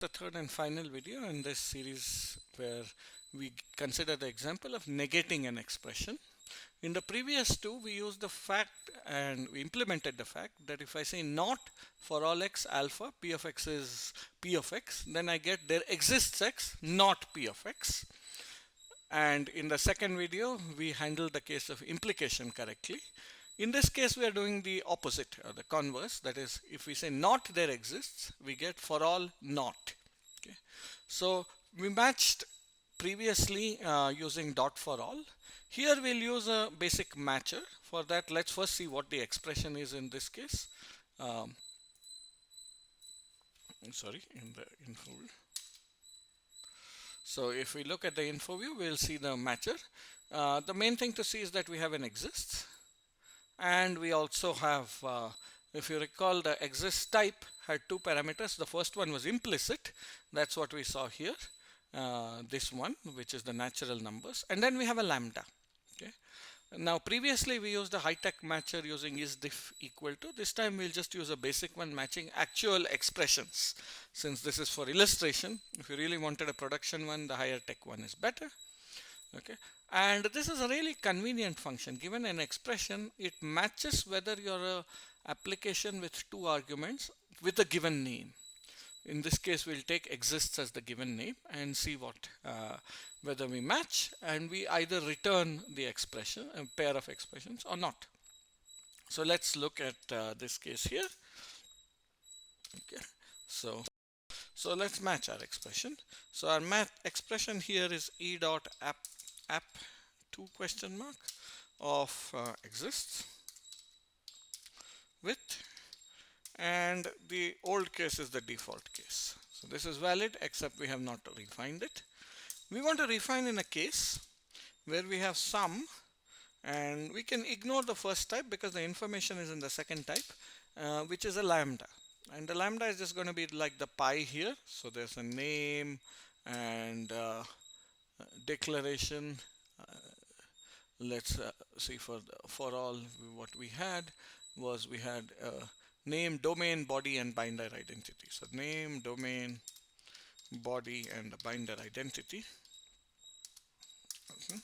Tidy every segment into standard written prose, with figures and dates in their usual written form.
The third and final video in this series where we consider the example of negating an expression. In the previous two, we used the fact and we implemented the fact that if I say not for all x alpha, p of x is p of x, then I get there exists x, not p of x. And in the second video, we handled the case of implication correctly. In this case, we are doing the opposite, or the converse. That is, if we say not there exists, we get for all not. Okay. So we matched previously using dot for all. Here we'll use a basic matcher. For that, let's first see what the expression is in this case. Sorry, in the info view. So if we look at the info view, we'll see the matcher. The main thing to see is that we have an exists. And we also have, if you recall, the exist type had two parameters. The first one was implicit. That's what we saw here. This one, which is the natural numbers. And then we have a lambda. Okay. Now, previously we used a high-tech matcher using isDiff equal to. This time we'll just use a basic one matching actual expressions. Since this is for illustration, if you really wanted a production one, the higher tech one is better. Okay. And this is a really convenient function. Given an expression, it matches whether your application with two arguments with a given name. In this case, we'll take exists as the given name and see what whether we match, and we either return the expression, a pair of expressions, or not. So let's look at this case here. Okay. So let's match our expression. So our expression here is e dot app 2 question mark of exists with, and the old case is the default case. So this is valid, except we have not refined it. We want to refine in a case where we have sum, and we can ignore the first type because the information is in the second type, which is a lambda. And the lambda is just going to be like the pi here. So there's a name and declaration. Let's see for all what we had was we had name, domain, body, and binder identity. So name, domain, body, and the binder identity. Okay.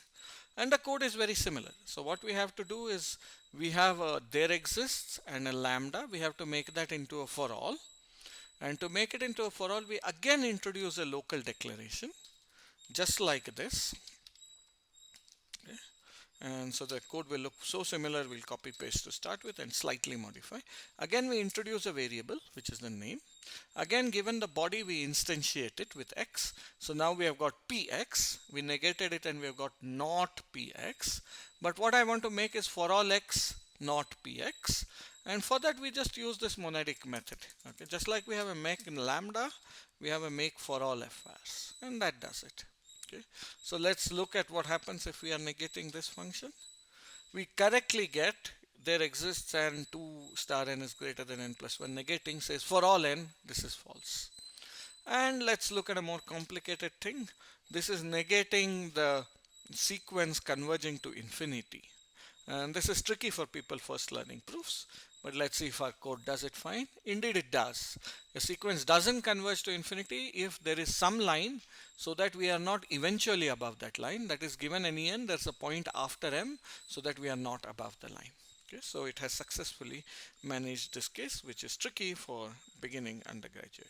And the code is very similar. So what we have to do is we have a there exists and a lambda. We have to make that into a for all. And to make it into a for all, we again introduce a local declaration, just like this. Okay. And so the code will look so similar. We'll copy paste to start with and slightly modify. Again, we introduce a variable, which is the name. Again, given the body, we instantiate it with x. So now we have got px. We negated it and we have got not px. But what I want to make is for all x, not px. And for that, we just use this monadic method. Okay, just like we have a make in lambda, we have a make for all FRs, and that does it. Okay, so let's look at what happens if we are negating this function. We correctly get there exists and 2 star n is greater than n plus 1. Negating says for all n, this is false. And let's look at a more complicated thing. This is negating the sequence converging to infinity. And this is tricky for people first learning proofs. But let's see if our code does it fine. Indeed, it does. A sequence doesn't converge to infinity if there is some line so that we are not eventually above that line. That is, given any n, there's a point after m so that we are not above the line. Okay, so it has successfully managed this case, which is tricky for beginning undergraduate.